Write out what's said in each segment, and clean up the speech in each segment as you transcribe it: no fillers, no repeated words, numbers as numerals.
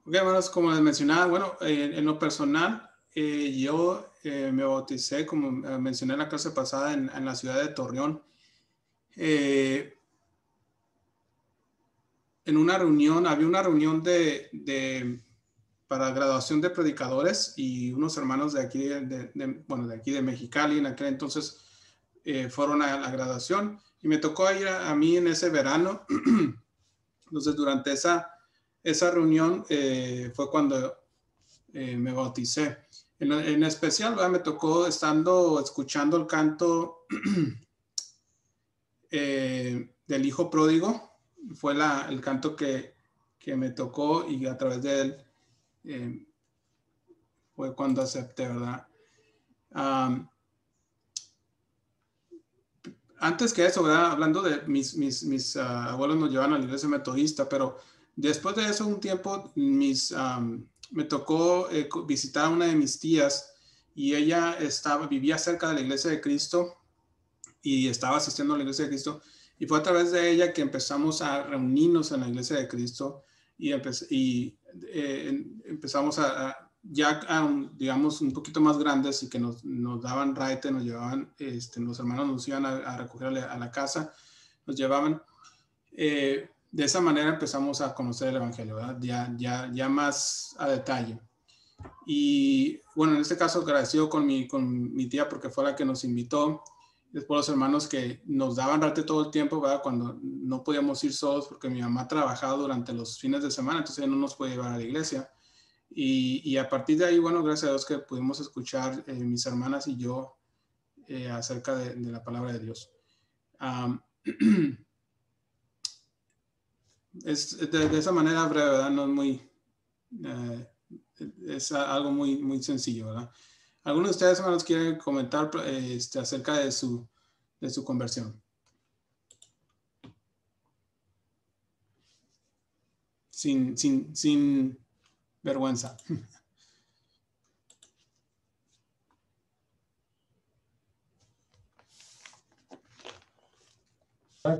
Ok, hermanos, como les mencionaba, bueno, en lo personal, yo me bauticé, como mencioné en la clase pasada, en la ciudad de Torreón. Eh, en una reunión, había una reunión para graduación de predicadores y unos hermanos de aquí, bueno, de aquí de Mexicali, en aquel entonces fueron a la graduación y me tocó ir a mí en ese verano. Entonces, durante esa reunión fue cuando me bauticé. En especial, ¿verdad? Me tocó estando escuchando el canto del Hijo Pródigo. Fue el canto que me tocó y a través de él eh, fue cuando acepté, ¿verdad? Um, Antes que eso, ¿verdad? Hablando de mis abuelos nos llevaban a la iglesia metodista, pero después de eso, un tiempo, me tocó visitar a una de mis tías y ella vivía cerca de la iglesia de Cristo y estaba asistiendo a la iglesia de Cristo. Y fue a través de ella que empezamos a reunirnos en la iglesia de Cristo y empezamos ya, digamos, un poquito más grandes y que nos daban raite, nos llevaban, los hermanos nos iban a recoger a la casa, nos llevaban. De esa manera empezamos a conocer el Evangelio, ¿verdad? Ya más a detalle. Y bueno, en este caso agradecido con mi tía porque fue la que nos invitó. Después los hermanos que nos daban rate todo el tiempo, ¿verdad? Cuando no podíamos ir solos porque mi mamá trabajaba durante los fines de semana, entonces ella no nos podía llevar a la iglesia. Y a partir de ahí, bueno, gracias a Dios que pudimos escuchar mis hermanas y yo acerca de la palabra de Dios. Um, es de esa manera breve, ¿verdad? No es muy, es algo muy sencillo, ¿verdad? ¿Algunos de ustedes, hermanos, quieren comentar acerca de su conversión? Sin vergüenza.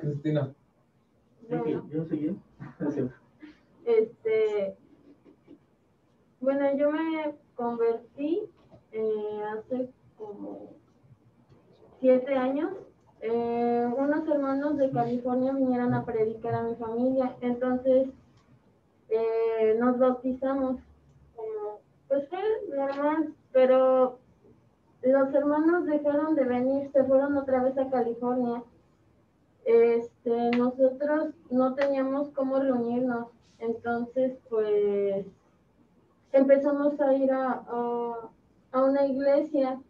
Cristina. Bueno, Yo seguí. bueno, yo me convertí hace como 7 años. Unos hermanos de California vinieron a predicar a mi familia, entonces nos bautizamos. Pues fue normal, pero los hermanos dejaron de venir, se fueron otra vez a California. Nosotros no teníamos cómo reunirnos, entonces pues empezamos a ir a una iglesia,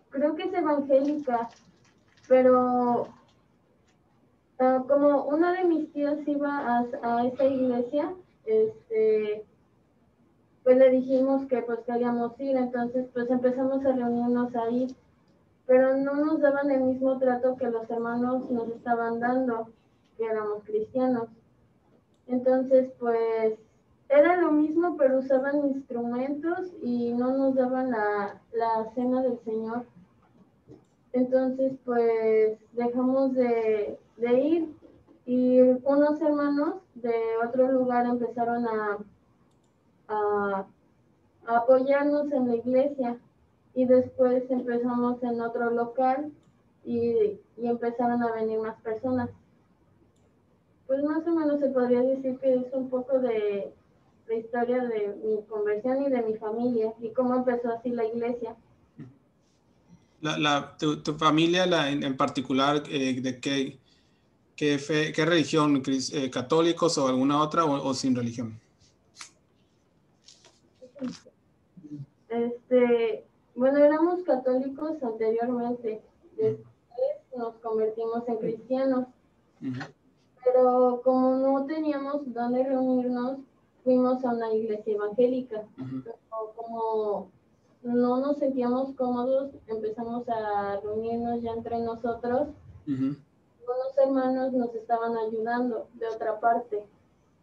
creo que es evangélica, pero como una de mis tías iba a esa iglesia, pues le dijimos que pues queríamos ir, entonces pues empezamos a reunirnos ahí, pero no nos daban el mismo trato que los hermanos nos estaban dando, que éramos cristianos. Entonces, pues, era lo mismo, pero usaban instrumentos y no nos daban la cena del Señor. Entonces, pues, dejamos de ir y unos hermanos de otro lugar empezaron a apoyarnos en la iglesia y después empezamos en otro local y empezaron a venir más personas. Pues más o menos se podría decir que es un poco de la historia de mi conversión y de mi familia y cómo empezó así la iglesia. Tu familia en particular, ¿de qué religión? ¿Católicos o alguna otra o sin religión? Bueno, éramos católicos anteriormente, después nos convertimos en cristianos, pero como no teníamos dónde reunirnos, fuimos a una iglesia evangélica, pero como no nos sentíamos cómodos, empezamos a reunirnos ya entre nosotros. Unos hermanos nos estaban ayudando de otra parte.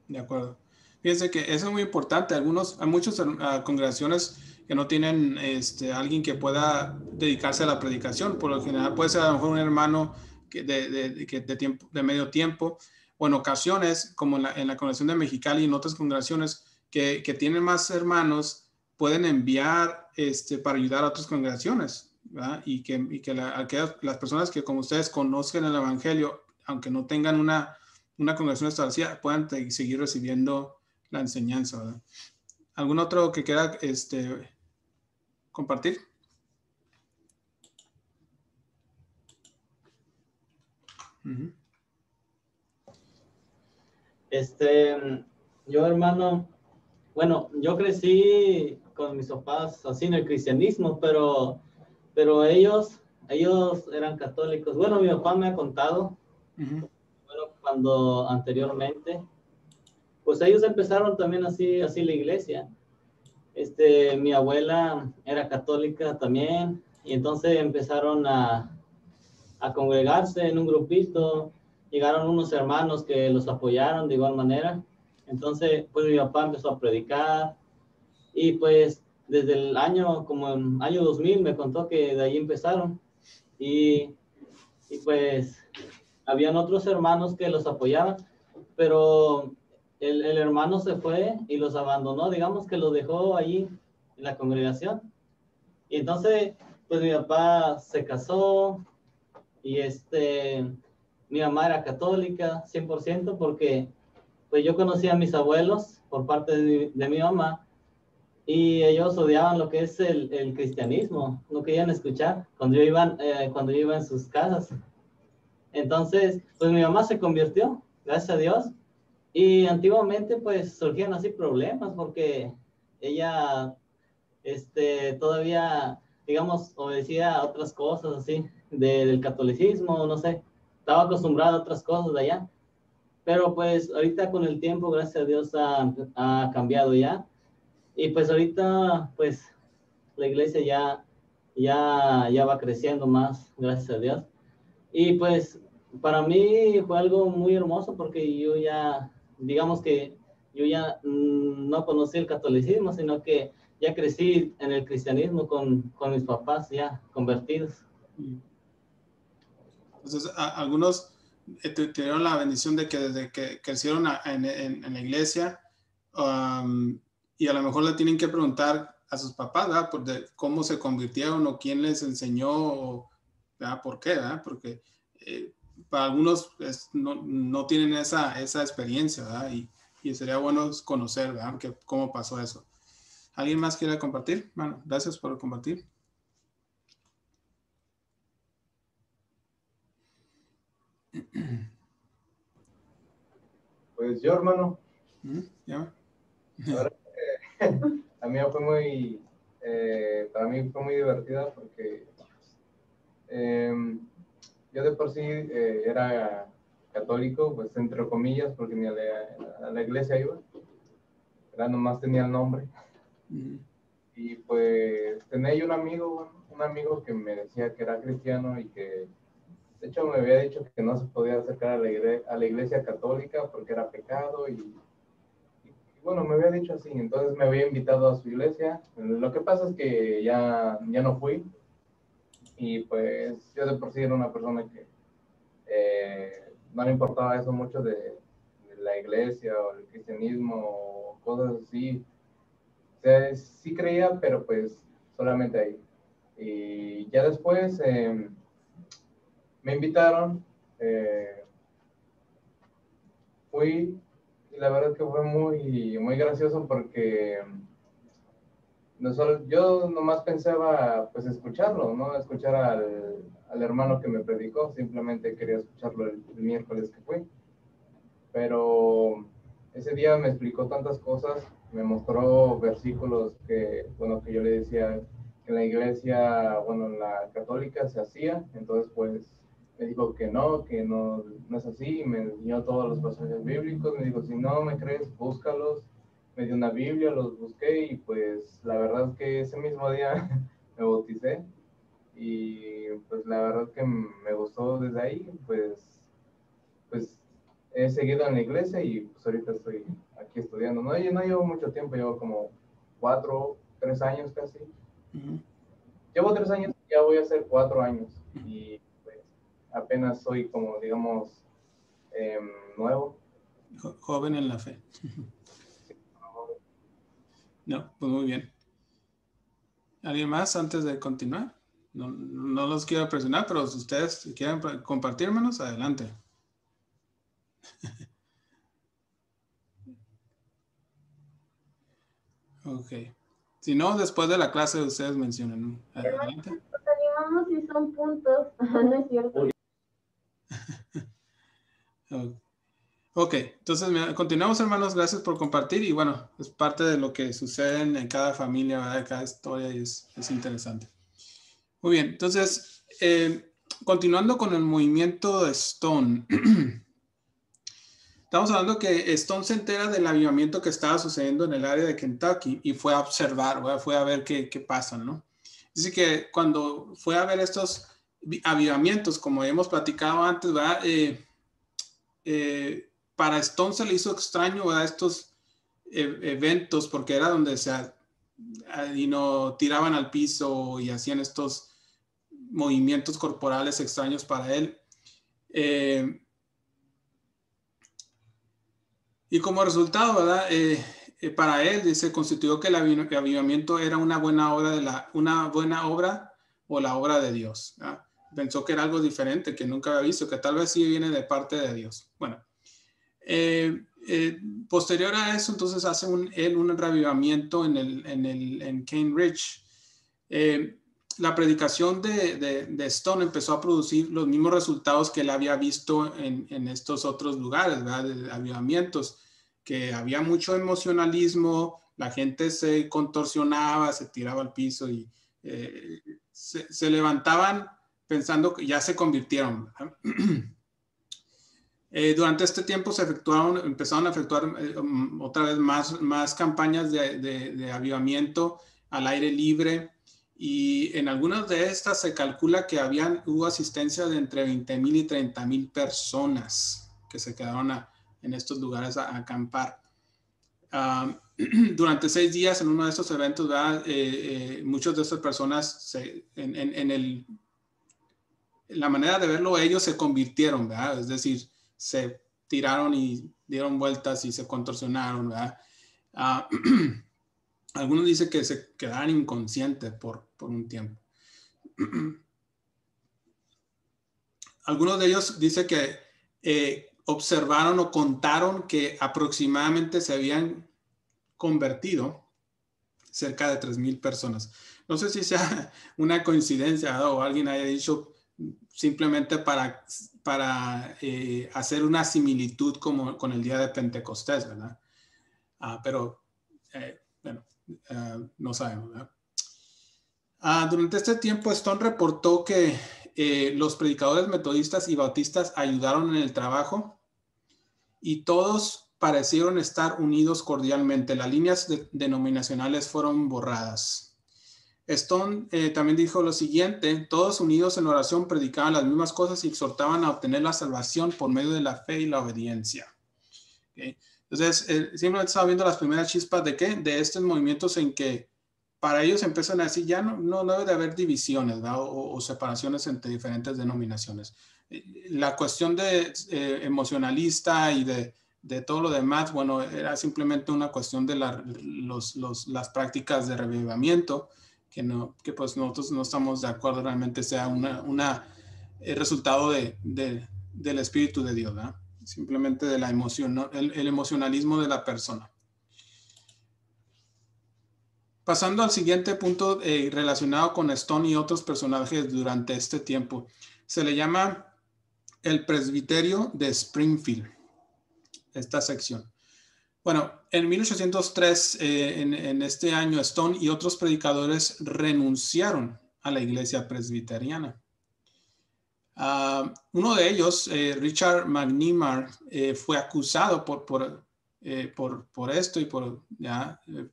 De acuerdo. Fíjense que eso es muy importante. Hay muchas congregaciones que no tienen alguien que pueda dedicarse a la predicación. Por lo general puede ser a lo mejor un hermano de medio tiempo, o en ocasiones, como en la congregación de Mexicali y en otras congregaciones, que tienen más hermanos pueden enviar para ayudar a otras congregaciones, ¿verdad? Y que las personas que como ustedes conozcan el Evangelio, aunque no tengan una congregación establecida, puedan seguir recibiendo la enseñanza, ¿verdad? ¿Algún otro que quiera compartir? Uh-huh. Yo, hermano, bueno, yo crecí con mis papás así en el cristianismo, pero ellos eran católicos. Bueno, mi papá me ha contado, Uh-huh. bueno, cuando anteriormente, pues ellos empezaron también así la iglesia. Mi abuela era católica también, y entonces empezaron a congregarse en un grupito. Llegaron unos hermanos que los apoyaron de igual manera. Entonces, pues mi papá empezó a predicar, y pues desde el año, como en año 2000, me contó que de ahí empezaron. Y pues habían otros hermanos que los apoyaban, pero el hermano se fue y los abandonó, digamos que los dejó ahí en la congregación. Y entonces, pues mi papá se casó, y mi mamá era católica 100%, porque pues yo conocí a mis abuelos por parte de mi mamá, y ellos odiaban lo que es el cristianismo, no querían escuchar cuando yo iba en sus casas. Entonces, pues mi mamá se convirtió, gracias a Dios, y antiguamente pues surgían así problemas porque ella todavía, digamos, obedecía a otras cosas así del catolicismo, no sé, estaba acostumbrada a otras cosas de allá. Pero pues ahorita con el tiempo, gracias a Dios, ha cambiado ya. Y pues ahorita, pues la iglesia ya va creciendo más, gracias a Dios. Y pues para mí fue algo muy hermoso, porque yo ya, digamos que yo ya no conocí el catolicismo, sino que ya crecí en el cristianismo con mis papás ya convertidos. Entonces, algunos tuvieron la bendición de que desde que crecieron en la iglesia, y a lo mejor le tienen que preguntar a sus papás, ¿verdad? Cómo se convirtieron o quién les enseñó, o, ¿verdad? ¿Por qué? ¿Verdad? Porque para algunos no tienen esa experiencia, ¿verdad? Y sería bueno conocer, ¿verdad? Cómo pasó eso. ¿Alguien más quiere compartir? Bueno, gracias por compartir. Pues yo, hermano, ¿Ya? ahora, a mí fue para mí fue muy divertida, porque yo de por sí era católico, pues entre comillas, porque ni a la iglesia iba, era nomás tenía el nombre. Y pues tenía yo un amigo que me decía que era cristiano, y que de hecho me había dicho que no se podía acercar a la iglesia católica porque era pecado, y bueno, me había dicho así. Entonces me había invitado a su iglesia. Lo que pasa es que ya no fui, y pues yo de por sí era una persona que no le importaba eso mucho de la iglesia o el cristianismo o cosas así. O sea, sí creía, pero pues solamente ahí. Y ya después me invitaron, fui, y la verdad que fue muy gracioso, porque no solo, yo nomás pensaba pues escucharlo, ¿no? Escuchar al hermano que me predicó. Simplemente quería escucharlo el miércoles que fui. Pero ese día me explicó tantas cosas, me mostró versículos bueno, que yo le decía que en la iglesia, bueno, en la católica se hacía. Entonces pues me dijo que no es así, y me enseñó todos los pasajes bíblicos. Me dijo, si no me crees, búscalos. Me dio una Biblia, los busqué, y pues la verdad que ese mismo día me bauticé, y pues la verdad que me gustó desde ahí. Pues he seguido en la iglesia, y pues ahorita estoy aquí estudiando. No llevo mucho tiempo, llevo como 3 años casi. Llevo 3 años, ya voy a hacer 4 años, y pues apenas soy como, digamos, nuevo. Joven en la fe. No, pues muy bien. ¿Alguien más antes de continuar? No los quiero presionar, pero si ustedes quieren compartírmelos, adelante. Ok. Si no, después de la clase ustedes mencionan, ¿no? Adelante. Nos animamos si son puntos, no es cierto. Ok, entonces continuamos, hermanos. Gracias por compartir y bueno, es parte de lo que sucede en cada familia, ¿verdad? Cada historia y es interesante. Muy bien, entonces, continuando con el movimiento de Stone. Estamos hablando que Stone se entera del avivamiento que estaba sucediendo en el área de Kentucky y fue a observar, ¿verdad? Fue a ver qué pasa, ¿no? Dice que cuando fue a ver estos avivamientos, como hemos platicado antes, ¿verdad? Para Stone se le hizo extraño, ¿verdad? Estos eventos, porque era donde tiraban al piso y hacían estos movimientos corporales extraños para él. Y como resultado, ¿verdad? Para él se constituyó que el avivamiento era una buena obra o la obra de Dios, ¿verdad? Pensó que era algo diferente, que nunca había visto, que tal vez sí viene de parte de Dios. Bueno, posterior a eso, entonces hace él un reavivamiento en Cane Ridge. La predicación de Stone empezó a producir los mismos resultados que él había visto en estos otros lugares, ¿verdad? De avivamientos, que había mucho emocionalismo, la gente se contorsionaba, se tiraba al piso y se levantaban pensando que ya se convirtieron, ¿verdad? Durante este tiempo empezaron a efectuar otra vez más campañas de avivamiento al aire libre, y en algunas de estas se calcula que hubo asistencia de entre 20,000 y 30,000 personas que se quedaron en estos lugares a acampar. Durante 6 días en uno de estos eventos, muchas de estas personas en la manera de verlo, ellos se convirtieron, ¿verdad? Es decir, se tiraron y dieron vueltas y se contorsionaron, ¿verdad? Algunos dicen que se quedaron inconscientes por un tiempo. Algunos de ellos dicen que observaron o contaron que aproximadamente se habían convertido cerca de 3,000 personas. No sé si sea una coincidencia, ¿no? O alguien haya dicho simplemente para hacer una similitud como con el día de Pentecostés, ¿verdad? Pero bueno, no sabemos, ¿verdad? Durante este tiempo, Stone reportó que los predicadores metodistas y bautistas ayudaron en el trabajo y todos parecieron estar unidos cordialmente. Las líneas denominacionales fueron borradas. Stone también dijo lo siguiente: todos unidos en oración predicaban las mismas cosas y exhortaban a obtener la salvación por medio de la fe y la obediencia. ¿Okay? Entonces, simplemente estaba viendo las primeras chispas de estos movimientos en que para ellos empiezan a decir, ya no debe de haber divisiones, ¿verdad? o separaciones entre diferentes denominaciones. La cuestión emocionalista y de todo lo demás, bueno, era simplemente una cuestión de las prácticas de revivamiento, que pues nosotros no estamos de acuerdo realmente sea el resultado del Espíritu de Dios, ¿verdad? Simplemente de la emoción, ¿no? el emocionalismo de la persona. Pasando al siguiente punto relacionado con Stone y otros personajes durante este tiempo, se le llama el presbiterio de Springfield, esta sección. Bueno, en 1803, en este año, Stone y otros predicadores renunciaron a la iglesia presbiteriana. Uno de ellos, Richard McNemar, fue acusado por esto y por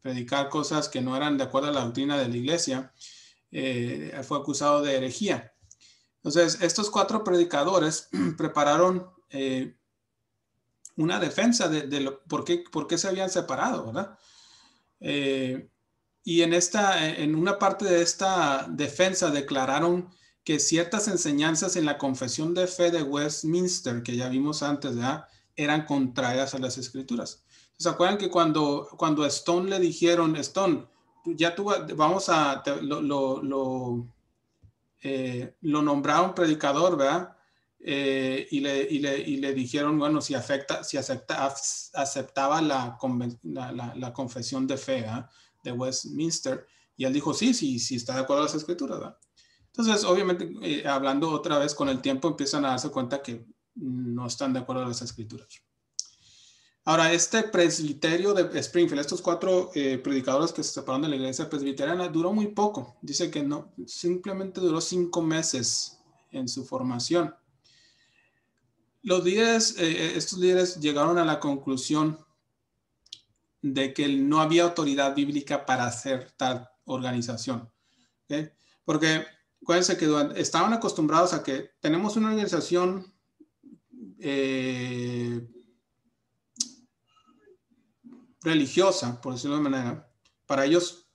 predicar cosas que no eran de acuerdo a la doctrina de la iglesia. Fue acusado de herejía. Entonces, estos 4 predicadores prepararon una defensa de por qué se habían separado, ¿verdad? Y en una parte de esta defensa declararon que ciertas enseñanzas en la Confesión de Fe de Westminster, que ya vimos antes, ¿verdad?, eran contrarias a las Escrituras. ¿Se acuerdan que cuando a Stone le dijeron, Stone, vamos a, lo nombraron predicador, ¿verdad? Y le dijeron, bueno, si aceptaba la confesión de fe, ¿verdad? De Westminster. Y él dijo, sí, está de acuerdo a las escrituras, ¿verdad? Entonces, obviamente, hablando otra vez con el tiempo, empiezan a darse cuenta que no están de acuerdo a las escrituras. Ahora, este presbiterio de Springfield, estos 4 predicadores que se separaron de la iglesia presbiteriana, duró muy poco. Dice que no, simplemente duró 5 meses en su formación. Los líderes, estos líderes llegaron a la conclusión de que no había autoridad bíblica para hacer tal organización. ¿Okay? Porque acuérdense que estaban acostumbrados a que tenemos una organización religiosa, por decirlo de manera, para ellos,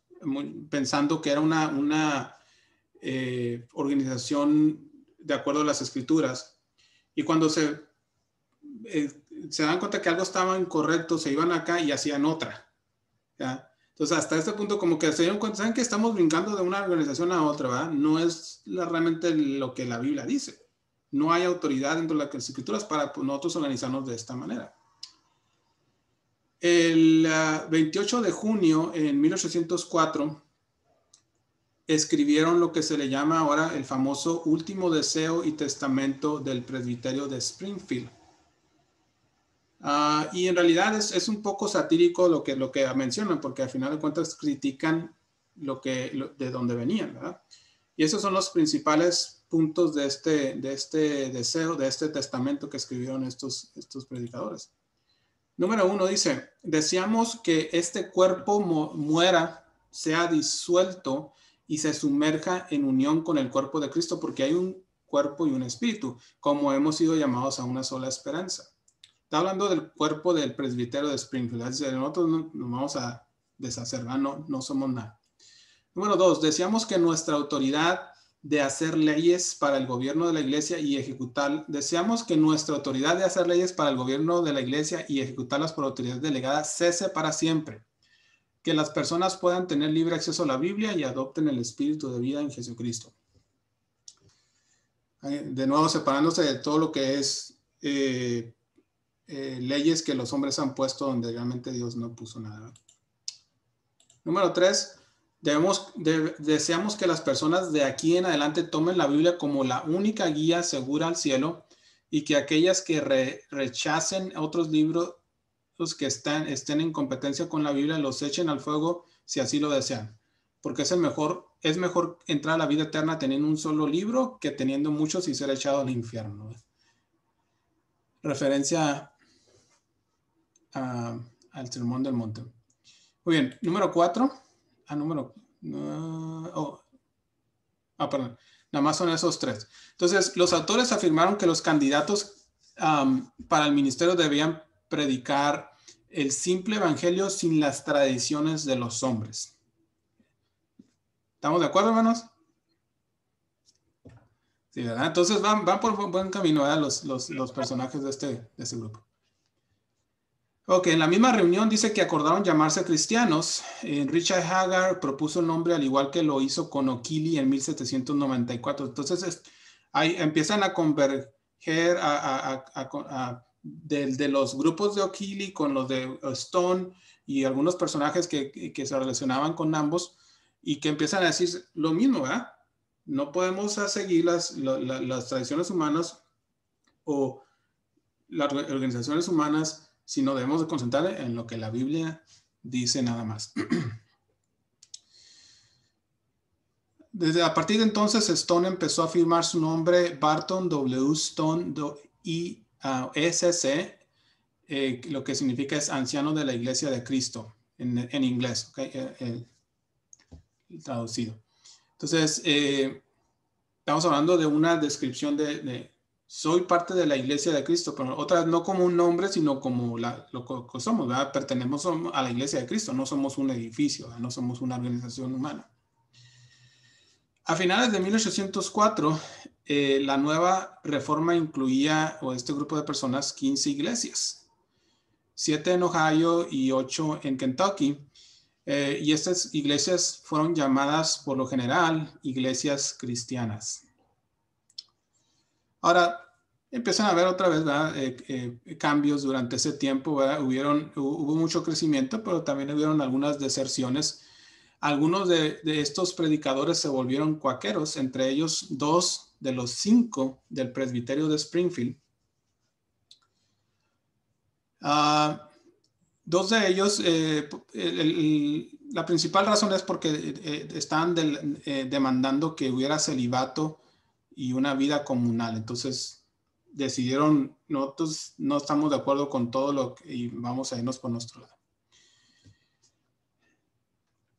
pensando que era una organización de acuerdo a las escrituras. Y cuando se dan cuenta que algo estaba incorrecto, se iban acá y hacían otra. ¿Ya? Entonces, hasta este punto, como que se dieron cuenta, ¿saben que estamos brincando de una organización a otra? ¿Verdad? No es realmente lo que la Biblia dice. No hay autoridad dentro de las escrituras para nosotros organizarnos de esta manera. El 28 de junio en 1804 escribieron lo que se le llama ahora el famoso Último Deseo y Testamento del Presbiterio de Springfield. Y en realidad es un poco satírico lo que mencionan, porque al final de cuentas critican de dónde venían, ¿verdad? Y esos son los principales puntos de este deseo, de este testamento que escribieron estos predicadores. Número 1 dice, deseamos que este cuerpo muera, sea disuelto y se sumerja en unión con el cuerpo de Cristo, porque hay un cuerpo y un espíritu, como hemos sido llamados a una sola esperanza. Está hablando del cuerpo del presbiterio de Springfield. Es decir, nosotros no nos vamos a deshacer, no somos nada. Número 2, deseamos que nuestra autoridad de hacer leyes para el gobierno de la iglesia y deseamos que nuestra autoridad de hacer leyes para el gobierno de la iglesia y ejecutarlas por autoridad delegada cese para siempre. Que las personas puedan tener libre acceso a la Biblia y adopten el espíritu de vida en Jesucristo. De nuevo, separándose de todo lo que es leyes que los hombres han puesto donde realmente Dios no puso nada. Número 3, deseamos que las personas de aquí en adelante tomen la Biblia como la única guía segura al cielo y que aquellas que rechacen otros libros que estén en competencia con la Biblia los echen al fuego si así lo desean. Porque es mejor entrar a la vida eterna teniendo un solo libro que teniendo muchos y ser echado al infierno. Referencia al Sermón del Monte. Muy bien, número 4. Perdón. Nada más son esos 3. Entonces, los autores afirmaron que los candidatos para el ministerio debían predicar el simple evangelio sin las tradiciones de los hombres. ¿Estamos de acuerdo, hermanos? Sí, ¿verdad? Entonces van por buen camino, ¿verdad? Los personajes de este grupo. Ok, en la misma reunión dice que acordaron llamarse cristianos. Richard Haggard propuso el nombre al igual que lo hizo con O'Keefe en 1794. Entonces ahí empiezan a converger de los grupos de O'Keefe con los de Stone y algunos personajes que se relacionaban con ambos y que empiezan a decir lo mismo, ¿verdad? No podemos seguir las tradiciones humanas o las organizaciones humanas, sino debemos de concentrar en lo que la Biblia dice nada más. A partir de entonces, Stone empezó a firmar su nombre Barton W. Stone SC, lo que significa es anciano de la Iglesia de Cristo en inglés, ¿okay? Traducido. Entonces, estamos hablando de una descripción de soy parte de la Iglesia de Cristo, pero otra vez no como un nombre, sino como lo que somos, ¿verdad? Pertenecemos a la Iglesia de Cristo, no somos un edificio, ¿verdad? No somos una organización humana. A finales de 1804, la nueva reforma incluía, o este grupo de personas, 15 iglesias. 7 en Ohio y 8 en Kentucky. Y estas iglesias fueron llamadas por lo general iglesias cristianas. Ahora, empiezan a haber otra vez, cambios durante ese tiempo, ¿verdad? Hubo mucho crecimiento, pero también hubieron algunas deserciones. Algunos de estos predicadores se volvieron cuáqueros, entre ellos 2 de los 5 del presbiterio de Springfield. 2 de ellos, la principal razón es porque estaban demandando que hubiera celibato y una vida comunal. Entonces decidieron, nosotros no estamos de acuerdo con todo lo que, y vamos a irnos por nuestro lado.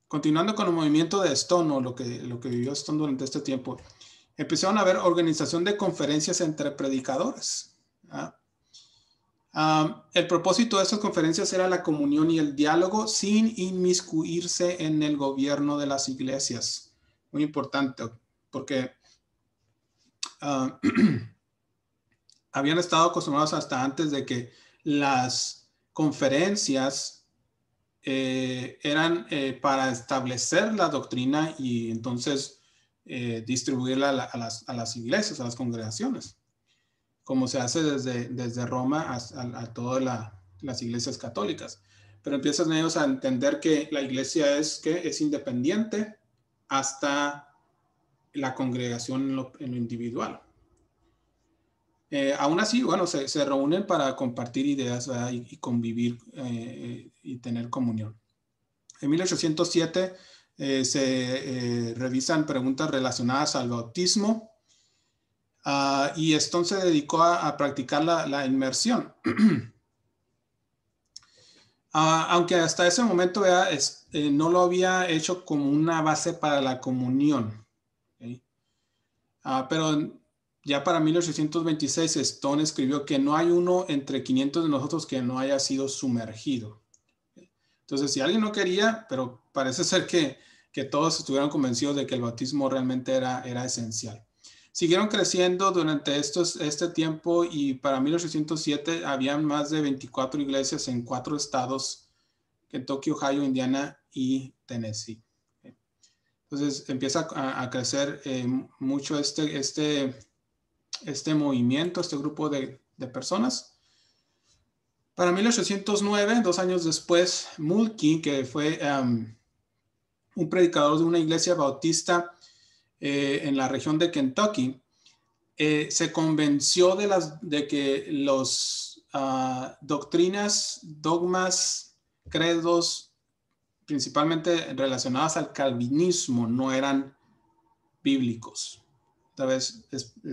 Continuando con el movimiento de Stone, o lo que vivió Stone durante este tiempo, empezaron a haber organización de conferencias entre predicadores. El propósito de estas conferencias era la comunión y el diálogo sin inmiscuirse en el gobierno de las iglesias. Muy importante, porque habían estado acostumbrados hasta antes de que las conferencias eran para establecer la doctrina y entonces distribuirla a las iglesias, a las congregaciones, como se hace desde Roma a todas las iglesias católicas. Pero empiezan ellos a entender que la iglesia es independiente hasta la congregación en lo individual. Aún así, bueno, se reúnen para compartir ideas, ¿verdad? Y convivir y tener comunión. En 1807 se revisan preguntas relacionadas al bautismo y Stone se dedicó a practicar la inmersión. Aunque hasta ese momento no lo había hecho como una base para la comunión. ¿Okay? Pero ya para 1826 Stone escribió que no hay uno entre 500 de nosotros que no haya sido sumergido. Entonces, si alguien no quería, pero parece ser que todos estuvieron convencidos de que el bautismo realmente era esencial. Siguieron creciendo durante este tiempo y para 1807 habían más de 24 iglesias en 4 estados, Kentucky, Ohio, Indiana y Tennessee. Entonces empieza a crecer mucho este movimiento, este grupo de personas. Para 1809, 2 años después, Mulkey, que fue un predicador de una iglesia bautista en la región de Kentucky, se convenció de que los doctrinas, dogmas, credos, principalmente relacionadas al calvinismo, no eran bíblicos. Esta vez,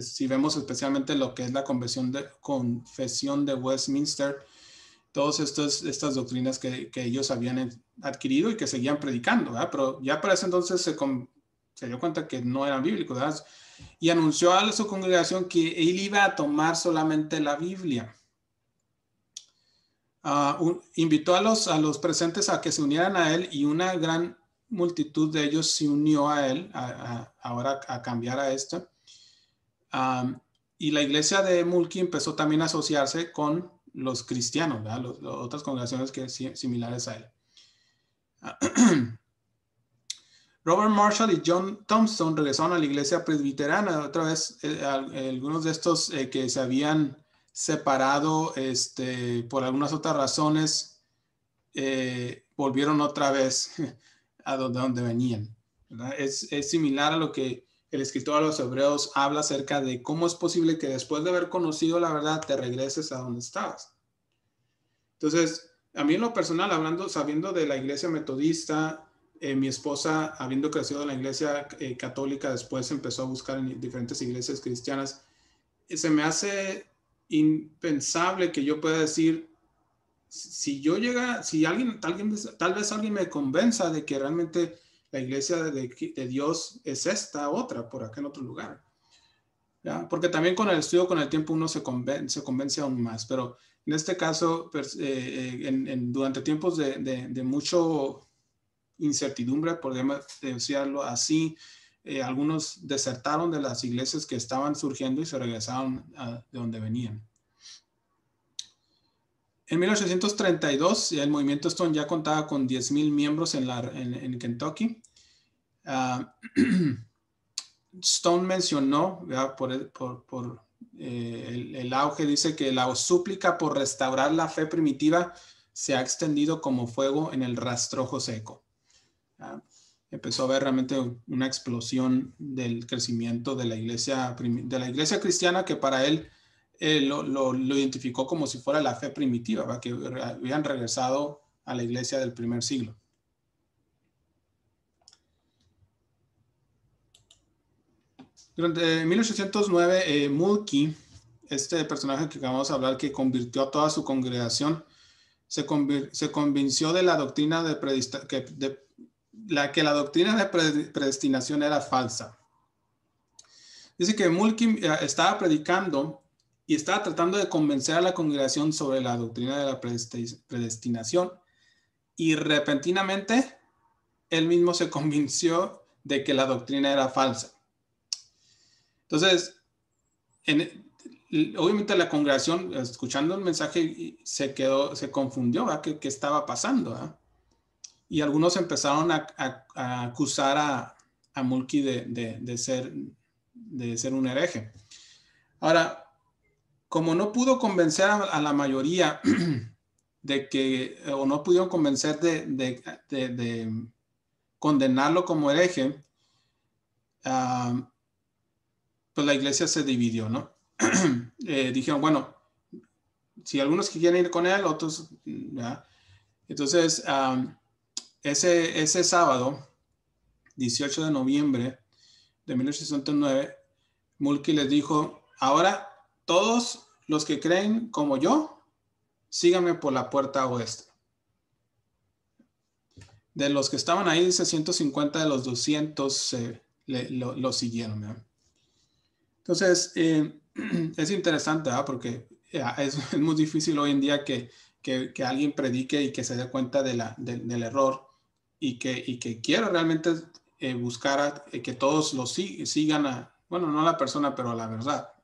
si vemos especialmente lo que es la confesión de Westminster, todas estas doctrinas que ellos habían adquirido y que seguían predicando, ¿verdad? Pero ya para ese entonces se dio cuenta que no eran bíblicos, ¿verdad? Y anunció a su congregación que él iba a tomar solamente la Biblia. Invitó a los presentes a que se unieran a él y una gran multitud de ellos se unió a él ahora a cambiar a esto. Y la iglesia de Mulkey empezó también a asociarse con los cristianos, ¿verdad? Otras congregaciones similares a él. Robert Marshall y John Thompson regresaron a la iglesia presbiterana. Otra vez, algunos de estos que se habían separado por algunas otras razones, volvieron otra vez a donde venían, ¿verdad? Es similar a lo que el escritor a los Hebreos habla acerca de cómo es posible que después de haber conocido la verdad te regreses a donde estabas. Entonces, a mí en lo personal, sabiendo de la iglesia metodista, mi esposa, habiendo crecido en la iglesia católica, después empezó a buscar en diferentes iglesias cristianas, se me hace impensable que yo pueda decir, tal vez alguien me convenza de que realmente la iglesia de Dios es esta otra, por acá en otro lugar. ¿Ya? Porque también con el estudio, con el tiempo, uno se convence aún más. Pero en este caso, durante tiempos de mucho incertidumbre, podemos decirlo así, algunos desertaron de las iglesias que estaban surgiendo y se regresaron de donde venían. En 1832, el movimiento Stone ya contaba con 10,000 miembros en Kentucky. Stone mencionó, ¿verdad? por el auge, dice que la súplica por restaurar la fe primitiva se ha extendido como fuego en el rastrojo seco. Empezó a haber realmente una explosión del crecimiento de la iglesia cristiana, que para él lo identificó como si fuera la fe primitiva, ¿verdad? Que habían regresado a la iglesia del primer siglo. Durante 1809, Mulkey, este personaje que acabamos de hablar, que convirtió a toda su congregación, se convenció de la doctrina que la doctrina de predestinación era falsa. Dice que Mulkey estaba predicando y estaba tratando de convencer a la congregación sobre la doctrina de la predestinación, y repentinamente él mismo se convenció de que la doctrina era falsa. Entonces, obviamente la congregación, escuchando el mensaje, se confundió, ¿verdad? ¿Qué estaba pasando? ¿Verdad? Y algunos empezaron a acusar a Mulkey de ser un hereje. Ahora, como no pudo convencer a la mayoría o no pudieron convencer de condenarlo como hereje, pues la iglesia se dividió, ¿no? Dijeron, bueno, si algunos quieren ir con él, otros, ¿verdad? Entonces, ese sábado, 18 de noviembre de 1809, Mulkey les dijo, ahora todos los que creen como yo, síganme por la puerta oeste. De los que estaban ahí, dice 150 de los 200 lo siguieron, ¿verdad? Entonces, es interesante, ¿verdad? Porque es muy difícil hoy en día que alguien predique y que se dé cuenta del error y que quiera realmente buscar que todos lo sigan bueno, no a la persona, pero a la verdad.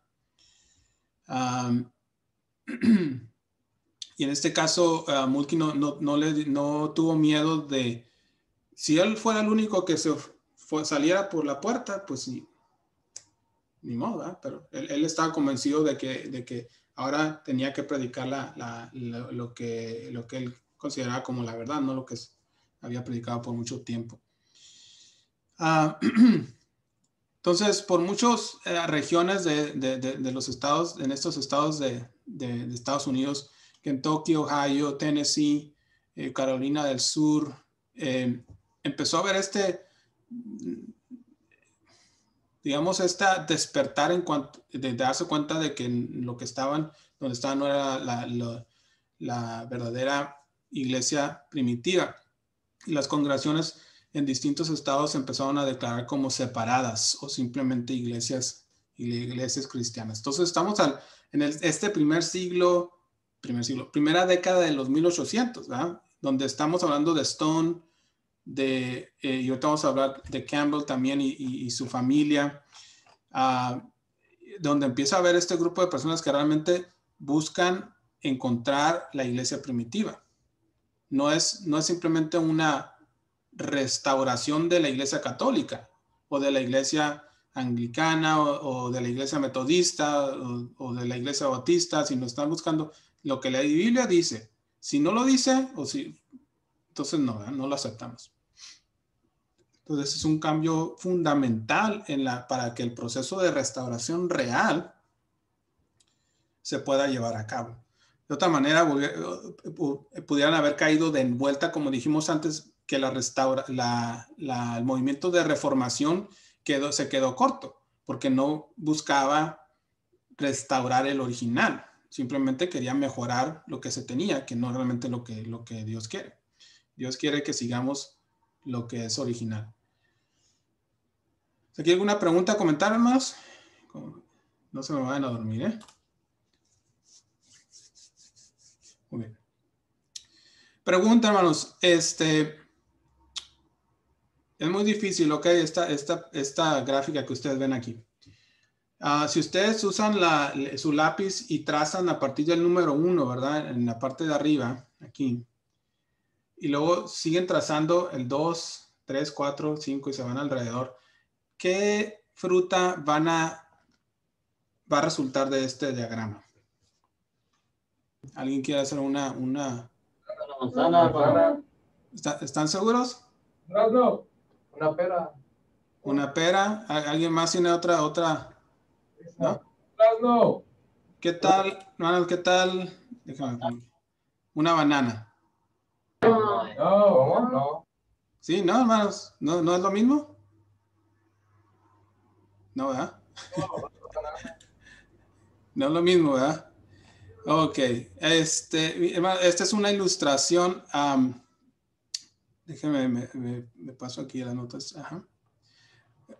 Y en este caso, Mulkey no tuvo miedo de, si él fuera el único que saliera por la puerta, pues sí, ni modo, ¿verdad? Pero él estaba convencido de que ahora tenía que predicar lo que él consideraba como la verdad, no lo que había predicado por mucho tiempo. Entonces, por muchas regiones de los estados, en estos estados de Estados Unidos, Kentucky, Ohio, Tennessee, Carolina del Sur, empezó a haber digamos, despertar de darse cuenta de que donde estaban no era la verdadera iglesia primitiva. Y las congregaciones en distintos estados empezaron a declarar como separadas o simplemente iglesias cristianas. Entonces estamos en este primera década de los 1800, ¿verdad? Donde estamos hablando de Stone, y ahorita vamos a hablar de Campbell también y su familia, donde empieza a haber este grupo de personas que realmente buscan encontrar la iglesia primitiva. No es simplemente una restauración de la iglesia católica o de la iglesia anglicana o de la iglesia metodista o de la iglesia bautista, sino están buscando lo que la Biblia dice. Si no lo dice, entonces no lo aceptamos. Entonces es un cambio fundamental para que el proceso de restauración real se pueda llevar a cabo. De otra manera, pudieran haber caído de vuelta, como dijimos antes, que el movimiento de reformación se quedó corto, porque no buscaba restaurar el original, simplemente quería mejorar lo que se tenía, que no realmente lo que Dios quiere. Dios quiere que sigamos lo que es original. ¿Aquí alguna pregunta, comentario más? No se me vayan a dormir, ¿eh? Muy bien. Pregunta, hermanos. Es muy difícil, ¿ok? Esta gráfica que ustedes ven aquí. Si ustedes usan su lápiz y trazan a partir del número 1, ¿verdad? En la parte de arriba, aquí. Y luego siguen trazando el 2, 3, 4, 5 y se van alrededor. ¿Qué fruta va a resultar de este diagrama? ¿Alguien quiere hacer una? Una manzana. ¿Están seguros? No. Una pera. Una pera. ¿Alguien más tiene otra? ¿No? No. ¿Qué tal? Hermanos, ¿qué tal? Déjame ver. Una banana. No. Sí, no, hermanos. ¿No es lo mismo? No, ¿verdad? No es lo mismo, ¿verdad? Ok. Hermano, esta es una ilustración. Déjeme, me paso aquí las notas. Ajá.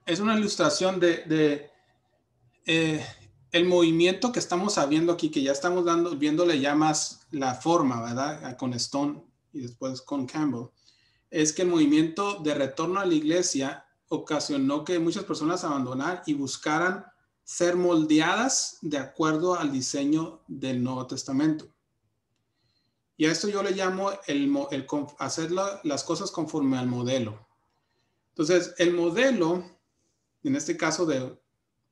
Es una ilustración de el movimiento que estamos viendo aquí, que ya estamos viéndole ya más la forma, ¿verdad? Con Stone y después con Campbell. Es que el movimiento de retorno a la iglesia ocasionó que muchas personas abandonaran y buscaran ser moldeadas de acuerdo al diseño del Nuevo Testamento. Y a esto yo le llamo hacer las cosas conforme al modelo. Entonces, el modelo, en este caso de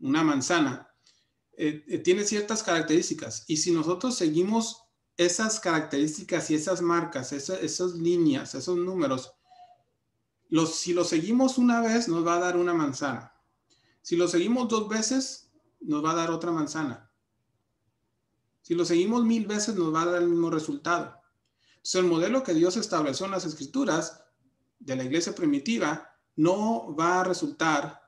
una manzana, tiene ciertas características. Y si nosotros seguimos esas características y esas marcas, esas líneas, esos números, si lo seguimos una vez, nos va a dar una manzana. Si lo seguimos 2 veces, nos va a dar otra manzana. Si lo seguimos 1000 veces, nos va a dar el mismo resultado. Entonces, el modelo que Dios estableció en las Escrituras de la iglesia primitiva no va a resultar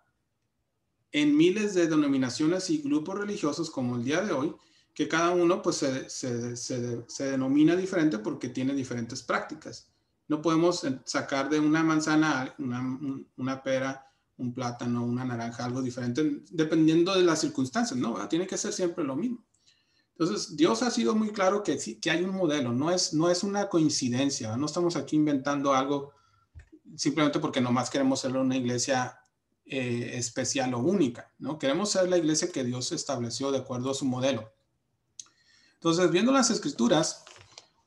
en miles de denominaciones y grupos religiosos como el día de hoy, que cada uno pues se denomina diferente porque tiene diferentes prácticas. No podemos sacar de una manzana una pera, un plátano, una naranja, algo diferente, dependiendo de las circunstancias, ¿no? Tiene que ser siempre lo mismo. Entonces, Dios ha sido muy claro que hay un modelo, no es una coincidencia, ¿no? No estamos aquí inventando algo simplemente porque nomás queremos ser una iglesia especial o única, ¿no? Queremos ser la iglesia que Dios estableció de acuerdo a su modelo. Entonces, viendo las Escrituras,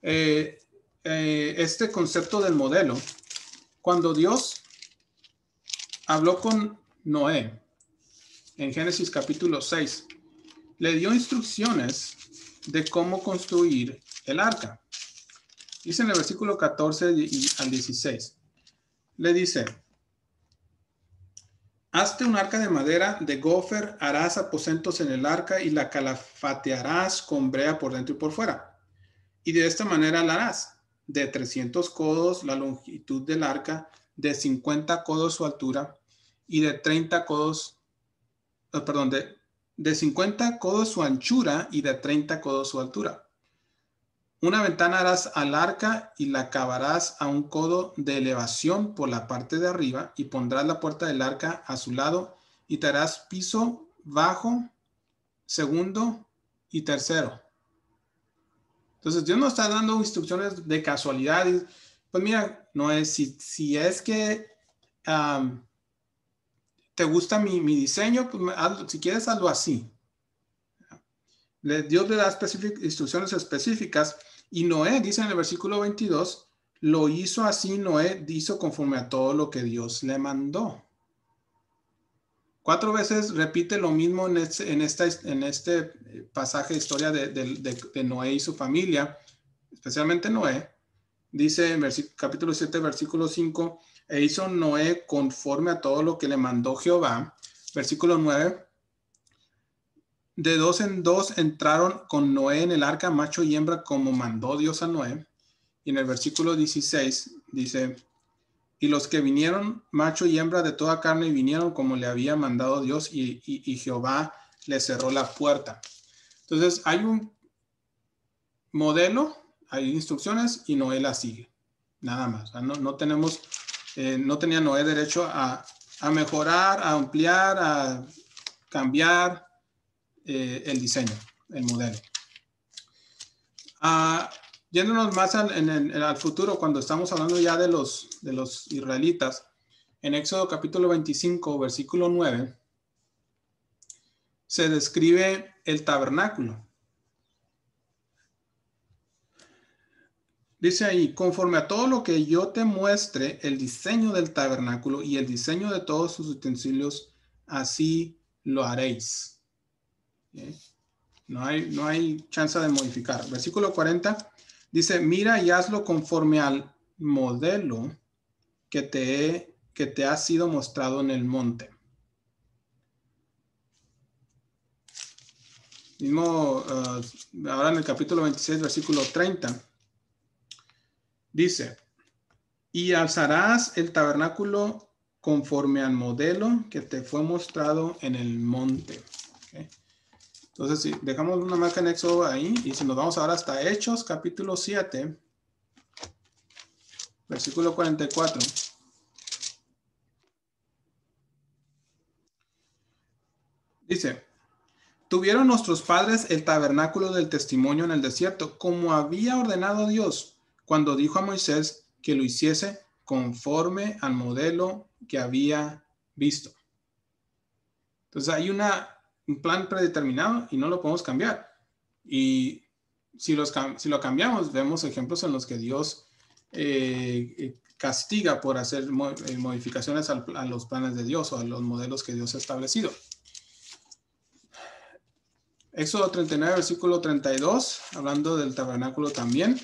este concepto del modelo, cuando Dios habló con Noé en Génesis capítulo 6, le dio instrucciones de cómo construir el arca. Dice en el versículo 14 al 16. Le dice: hazte un arca de madera de gofer, harás aposentos en el arca y la calafatearás con brea por dentro y por fuera. Y de esta manera la harás: de 300 codos la longitud del arca, de 50 codos su altura y de 30 codos, de 50 codos su anchura y de 30 codos su altura. Una ventana harás al arca y la cavarás a un codo de elevación por la parte de arriba y pondrás la puerta del arca a su lado y te harás piso bajo, segundo y tercero. Entonces Dios nos está dando instrucciones de casualidad. Pues mira, no es si es que te gusta mi diseño, pues si quieres hazlo así. Dios le da instrucciones específicas y Noé dice en el versículo 22, lo hizo así. Noé hizo conforme a todo lo que Dios le mandó. 4 veces repite lo mismo en este pasaje de historia de Noé y su familia, especialmente Noé. Dice en capítulo 7, versículo 5, e hizo Noé conforme a todo lo que le mandó Jehová. Versículo 9, de 2 en 2 entraron con Noé en el arca, macho y hembra, como mandó Dios a Noé. Y en el versículo 16 dice: y los que vinieron, macho y hembra de toda carne, vinieron como le había mandado Dios, y Jehová le cerró la puerta. Entonces hay un modelo, hay instrucciones y Noé las sigue. Nada más. No tenía Noé derecho a mejorar, a ampliar, a cambiar el diseño, el modelo. Yéndonos más al futuro, cuando estamos hablando ya de los israelitas, en Éxodo capítulo 25, versículo 9, se describe el tabernáculo. Dice ahí, conforme a todo lo que yo te muestre, el diseño del tabernáculo y el diseño de todos sus utensilios, así lo haréis. ¿Okay? No hay chance de modificar. Versículo 40 dice, mira y hazlo conforme al modelo que te ha sido mostrado en el monte. Mismo ahora en el capítulo 26, versículo 30. Dice, y alzarás el tabernáculo conforme al modelo que te fue mostrado en el monte. ¿Okay? Entonces, si dejamos una marca en Éxodo ahí, y si nos vamos ahora hasta Hechos, capítulo 7, versículo 44. Dice, tuvieron nuestros padres el tabernáculo del testimonio en el desierto, como había ordenado Dios, cuando dijo a Moisés que lo hiciese conforme al modelo que había visto. Entonces hay un plan predeterminado y no lo podemos cambiar. Y si lo cambiamos, vemos ejemplos en los que Dios castiga por hacer modificaciones a los planes de Dios o a los modelos que Dios ha establecido. Éxodo 39, versículo 32, hablando del tabernáculo también.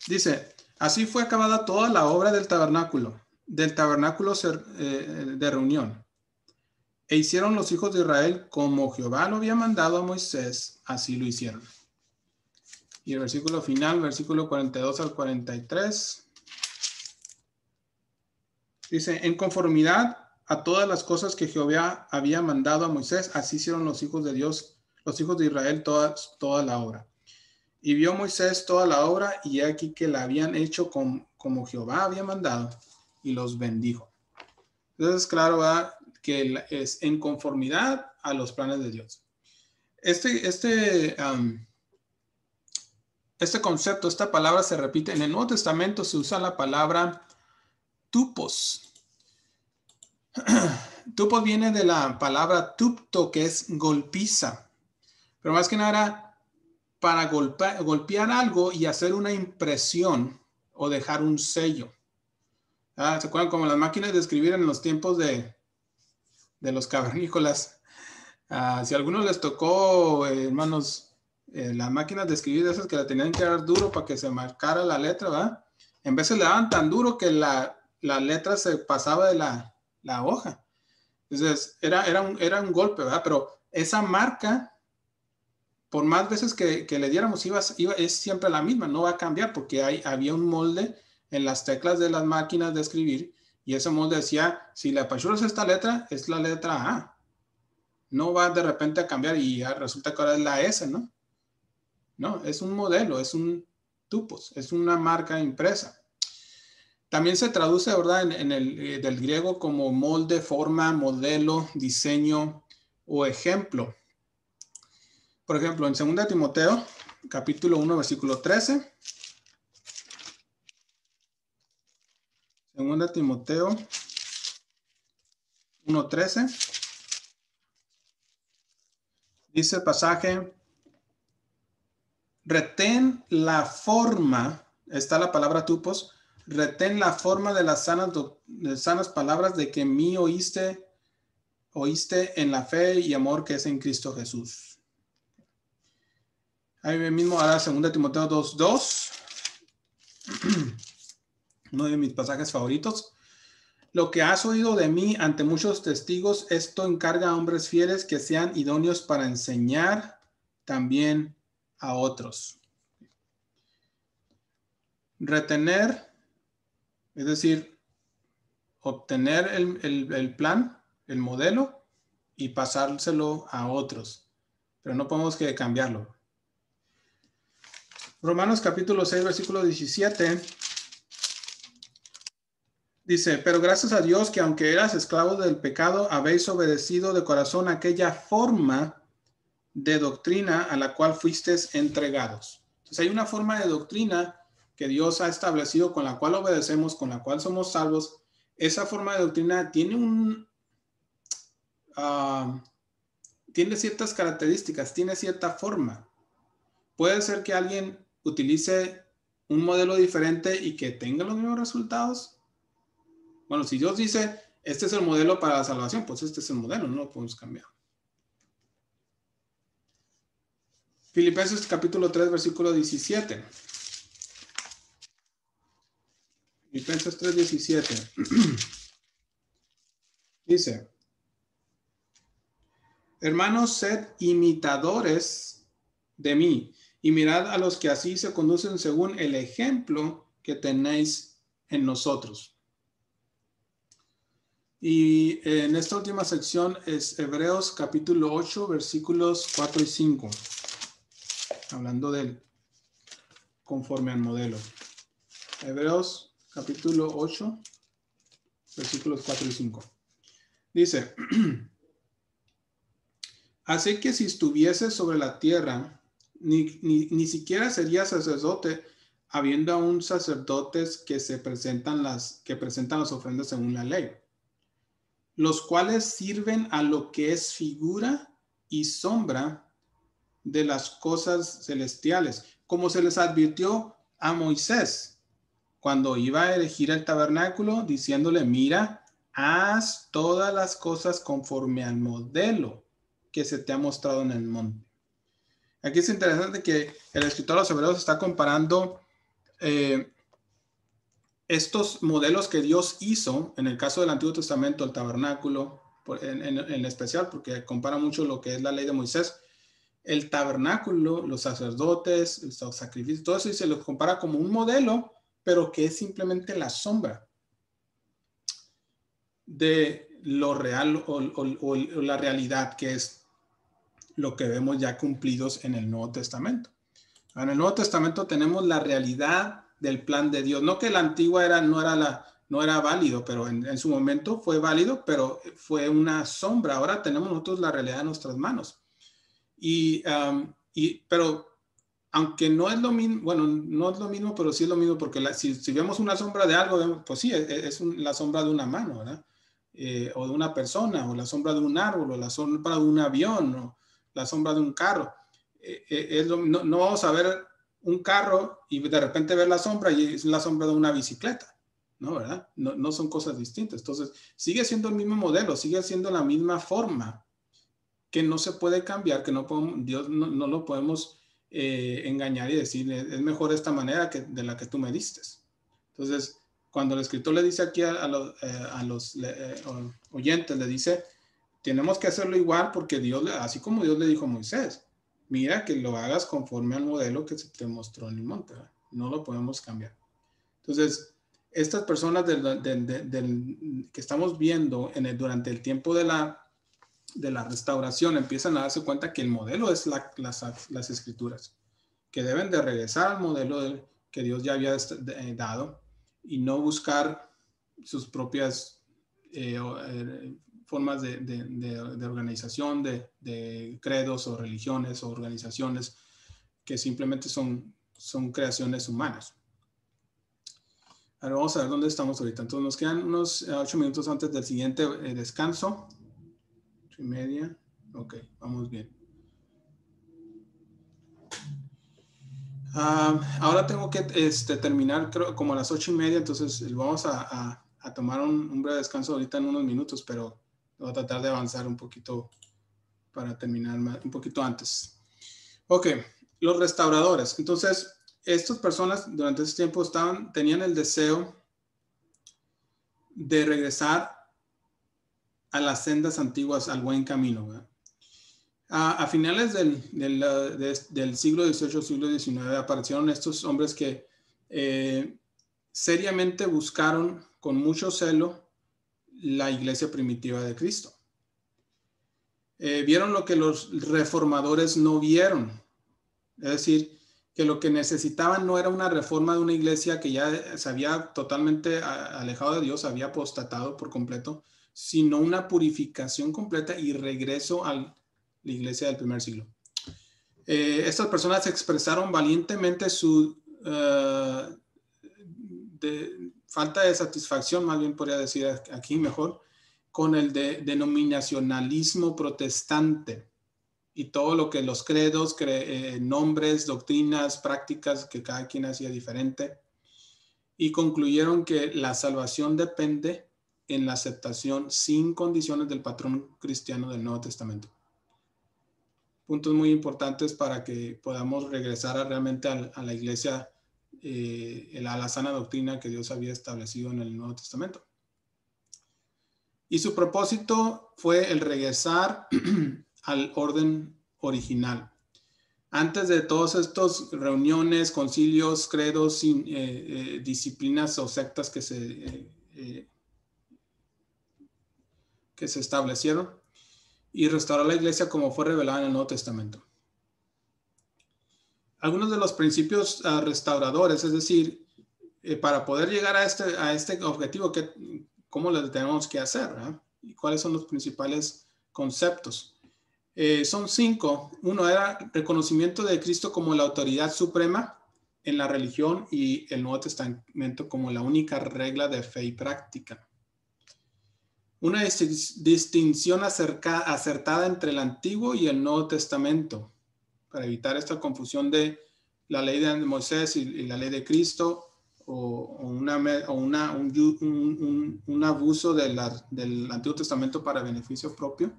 Dice, así fue acabada toda la obra del tabernáculo de reunión. E hicieron los hijos de Israel como Jehová lo había mandado a Moisés, así lo hicieron. Y el versículo final, versículo 42 al 43, dice, en conformidad a todas las cosas que Jehová había mandado a Moisés, así hicieron los hijos de Dios, los hijos de Israel, toda la obra. Y vio Moisés toda la obra, y aquí que la habían hecho como Jehová había mandado, y los bendijo. Entonces, claro, ¿verdad? Que es en conformidad a los planes de Dios. Este concepto, esta palabra se repite. En el Nuevo Testamento se usa la palabra tupos. Tupos viene de la palabra tupto, que es golpiza. Pero más que nada, para golpear algo y hacer una impresión o dejar un sello. ¿Se acuerdan como las máquinas de escribir en los tiempos de los cavernícolas? Si a algunos les tocó, hermanos, las máquinas de escribir esas que la tenían que dar duro para que se marcara la letra, ¿verdad? En veces le daban tan duro que la letra se pasaba de la hoja. Entonces, era un golpe, ¿verdad? Pero esa marca, por más veces que le diéramos, es siempre la misma, no va a cambiar porque había un molde en las teclas de las máquinas de escribir y ese molde decía, si le apachuras esta letra, es la letra A. No va de repente a cambiar y ya resulta que ahora es la S, ¿no? No, es un modelo, es un tupos, es una marca impresa. También se traduce, ¿verdad? Del griego como molde, forma, modelo, diseño o ejemplo. Por ejemplo, en 2 Timoteo, capítulo 1, versículo 13. 2 Timoteo 1:13. Dice el pasaje, retén la forma, está la palabra tupos, retén la forma de las sanas palabras de que mí oíste en la fe y amor que es en Cristo Jesús. Ahí mismo ahora 2 Timoteo 2:2, uno de mis pasajes favoritos. Lo que has oído de mí ante muchos testigos, esto encarga a hombres fieles que sean idóneos para enseñar también a otros. Retener, es decir, obtener el plan, el modelo y pasárselo a otros. Pero no podemos cambiarlo. Romanos capítulo 6, versículo 17. Dice, pero gracias a Dios que aunque eras esclavos del pecado, habéis obedecido de corazón aquella forma de doctrina a la cual fuisteis entregados. Entonces hay una forma de doctrina que Dios ha establecido con la cual obedecemos, con la cual somos salvos. Esa forma de doctrina tiene tiene ciertas características, tiene cierta forma. Puede ser que alguien utilice un modelo diferente y que tenga los mismos resultados. Bueno, si Dios dice, este es el modelo para la salvación, pues este es el modelo, no lo podemos cambiar. Filipenses capítulo 3, versículo 17. Filipenses 3, 17. Dice, hermanos, sed imitadores de mí y mirad a los que así se conducen según el ejemplo que tenéis en nosotros. Y en esta última sección es Hebreos capítulo 8, versículos 4 y 5. Hablando del conforme al modelo. Hebreos capítulo 8, versículos 4 y 5. Dice, así que si estuviese sobre la tierra, ni siquiera sería sacerdote, habiendo aún sacerdotes que presentan las ofrendas según la ley, los cuales sirven a lo que es figura y sombra de las cosas celestiales, como se les advirtió a Moisés cuando iba a erigir el tabernáculo, diciéndole, mira, haz todas las cosas conforme al modelo que se te ha mostrado en el monte. Aquí es interesante que el escritor de los Hebreos está comparando estos modelos que Dios hizo, en el caso del Antiguo Testamento, el tabernáculo, en especial, porque compara mucho lo que es la ley de Moisés, el tabernáculo, los sacerdotes, los sacrificios, todo eso, y se los compara como un modelo, pero que es simplemente la sombra de lo real o la realidad, que es lo que vemos ya cumplidos en el Nuevo Testamento. En el Nuevo Testamento tenemos la realidad del plan de Dios. No que la antigua no era válido, pero en su momento fue válido, pero fue una sombra. Ahora tenemos nosotros la realidad en nuestras manos. Pero aunque no es lo mismo, bueno, no es lo mismo, pero sí es lo mismo, porque si vemos una sombra de algo, pues sí, es la sombra de una mano, ¿verdad? O de una persona, o la sombra de un árbol, o la sombra de un avión, o la sombra de un carro. No vamos a ver un carro y de repente ver la sombra y es la sombra de una bicicleta, ¿no? ¿Verdad? No son cosas distintas. Entonces, sigue siendo el mismo modelo, sigue siendo la misma forma, que no se puede cambiar, que Dios no lo podemos engañar y decir, es mejor esta manera de la que tú me diste. Entonces, cuando el escritor le dice aquí a los oyentes, le dice, tenemos que hacerlo igual porque Dios, así como Dios le dijo a Moisés, mira que lo hagas conforme al modelo que se te mostró en el monte, ¿verdad? No lo podemos cambiar. Entonces, estas personas que estamos viendo durante el tiempo de la restauración empiezan a darse cuenta que el modelo es las escrituras, que deben de regresar al modelo que Dios ya había dado y no buscar sus propias formas de organización, de credos o religiones o organizaciones que simplemente son creaciones humanas. Ahora vamos a ver dónde estamos ahorita. Entonces nos quedan unos 8 minutos antes del siguiente descanso. 8:30. Ok, vamos bien. Ahora tengo que terminar, creo, como a las 8:30, entonces vamos a tomar un breve descanso ahorita en unos minutos, pero voy a tratar de avanzar un poquito para terminar un poquito antes. Ok, los restauradores. Entonces, estas personas durante ese tiempo tenían el deseo de regresar a las sendas antiguas, al buen camino, ¿verdad? A finales del siglo XVIII, siglo XIX, aparecieron estos hombres que seriamente buscaron con mucho celo la iglesia primitiva de Cristo. Vieron lo que los reformadores no vieron. Es decir, que lo que necesitaban no era una reforma de una iglesia que ya se había totalmente alejado de Dios, había apostatado por completo, sino una purificación completa y regreso a la iglesia del primer siglo. Estas personas expresaron valientemente su falta de satisfacción, más bien podría decir aquí mejor, con el denominacionalismo protestante y todo lo que los credos, nombres, doctrinas, prácticas que cada quien hacía diferente, y concluyeron que la salvación depende en la aceptación sin condiciones del patrón cristiano del Nuevo Testamento. Puntos muy importantes para que podamos regresar realmente a la iglesia, a la sana doctrina que Dios había establecido en el Nuevo Testamento. Y su propósito fue el regresar al orden original. Antes de todas estas reuniones, concilios, credos, disciplinas o sectas que se establecieron, y restaurar la iglesia como fue revelada en el Nuevo Testamento. Algunos de los principios restauradores, es decir, para poder llegar a este objetivo, ¿cómo lo tenemos que hacer? ¿Verdad? ¿Y cuáles son los principales conceptos? Son 5. Uno era reconocimiento de Cristo como la autoridad suprema en la religión y el Nuevo Testamento como la única regla de fe y práctica. Una distinción acertada entre el Antiguo y el Nuevo Testamento para evitar esta confusión de la ley de Moisés y la ley de Cristo, o un abuso del Antiguo Testamento para beneficio propio.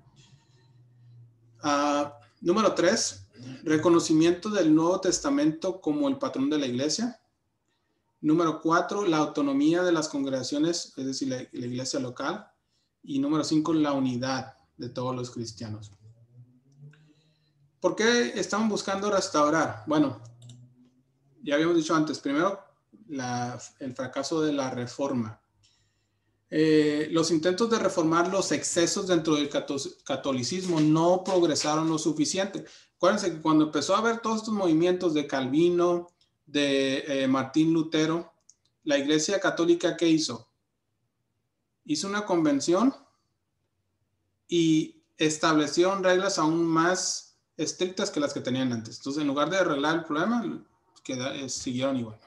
Número 3, reconocimiento del Nuevo Testamento como el patrón de la iglesia. Número 4, la autonomía de las congregaciones, es decir, la iglesia local. Y número 5, la unidad de todos los cristianos. ¿Por qué estamos buscando restaurar? Bueno, ya habíamos dicho antes, primero, el fracaso de la reforma. Los intentos de reformar los excesos dentro del catolicismo no progresaron lo suficiente. Acuérdense que cuando empezó a haber todos estos movimientos de Calvino, de Martín Lutero, la Iglesia Católica, ¿qué hizo? Hizo una convención y establecieron reglas aún más estrictas que las que tenían antes. Entonces, en lugar de arreglar el problema, siguieron igual.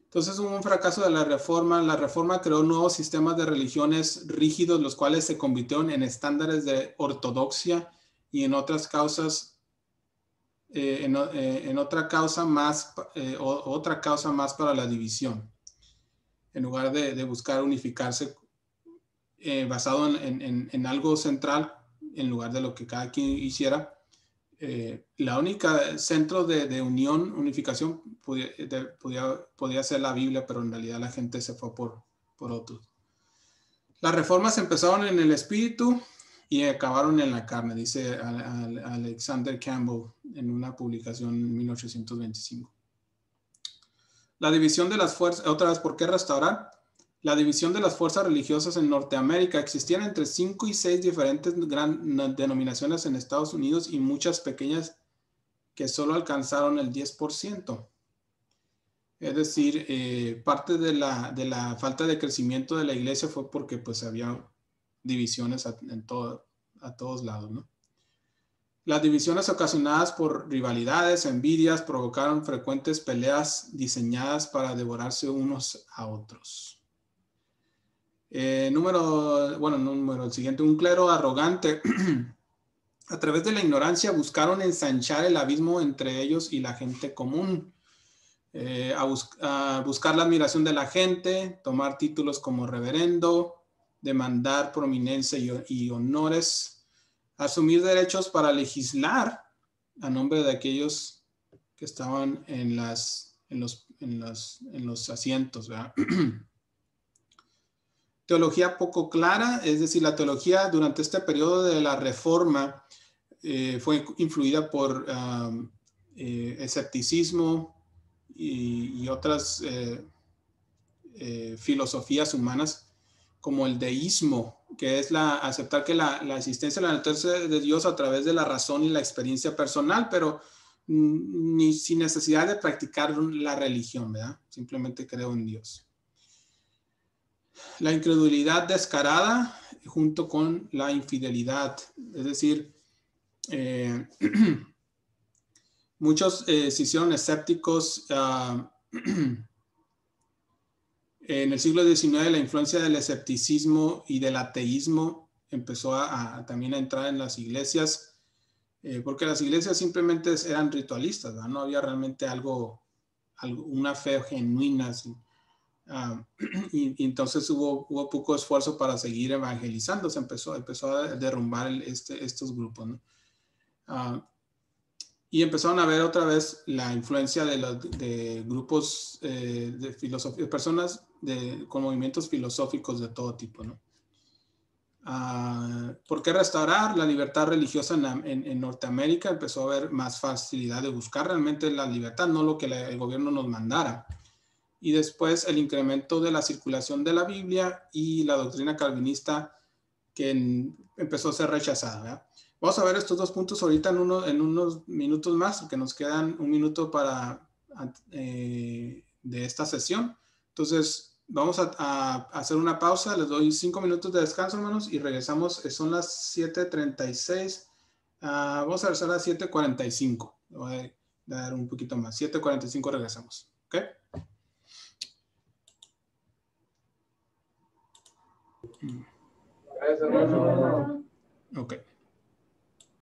Entonces, hubo un fracaso de la reforma. La reforma creó nuevos sistemas de religiones rígidos, los cuales se convirtieron en estándares de ortodoxia y en otras causas, otra causa más para la división, en lugar de buscar unificarse basado en algo central, en lugar de lo que cada quien hiciera. La única centro de unificación podía ser la Biblia, pero en realidad la gente se fue por otros. Las reformas empezaron en el espíritu y acabaron en la carne, dice Alexander Campbell en una publicación en 1825. La división de las fuerzas, otra vez, ¿por qué restaurar? La división de las fuerzas religiosas en Norteamérica. Existían entre 5 y 6 diferentes denominaciones en Estados Unidos y muchas pequeñas que solo alcanzaron el 10%. Es decir, parte de la falta de crecimiento de la iglesia fue porque pues había divisiones a todos lados, ¿no? Las divisiones ocasionadas por rivalidades, envidias, provocaron frecuentes peleas diseñadas para devorarse unos a otros. El siguiente, un clero arrogante. A través de la ignorancia buscaron ensanchar el abismo entre ellos y la gente común. A buscar la admiración de la gente, tomar títulos como reverendo, demandar prominencia y honores, asumir derechos para legislar a nombre de aquellos que estaban en los asientos, ¿verdad? Teología poco clara, es decir, la teología durante este periodo de la Reforma fue influida por escepticismo y otras filosofías humanas, como el deísmo, que es aceptar que la existencia de la naturaleza de Dios a través de la razón y la experiencia personal, pero sin necesidad de practicar la religión, ¿verdad? Simplemente creo en Dios. La incredulidad descarada junto con la infidelidad, es decir, muchos se hicieron escépticos En el siglo XIX la influencia del escepticismo y del ateísmo empezó también a entrar en las iglesias, porque las iglesias simplemente eran ritualistas, ¿verdad? No había realmente una fe genuina. Así. Y entonces hubo poco esfuerzo para seguir evangelizando, se empezó a derrumbar estos grupos, ¿no? Y empezaron a ver otra vez la influencia de grupos de filosofía, personas con movimientos filosóficos de todo tipo, ¿no? ¿Por qué restaurar la libertad religiosa en Norteamérica? Empezó a haber más facilidad de buscar realmente la libertad, no lo que el gobierno nos mandara. Y después el incremento de la circulación de la Biblia y la doctrina calvinista que empezó a ser rechazada, ¿verdad? Vamos a ver estos dos puntos ahorita en unos minutos más, porque nos quedan un minuto de esta sesión. Entonces, vamos a hacer una pausa. Les doy 5 minutos de descanso, hermanos, y regresamos. Son las 7:36. Vamos a regresar a las 7:45. Voy a dar un poquito más. 7:45 regresamos. ¿Ok? Gracias, hermano. Ok.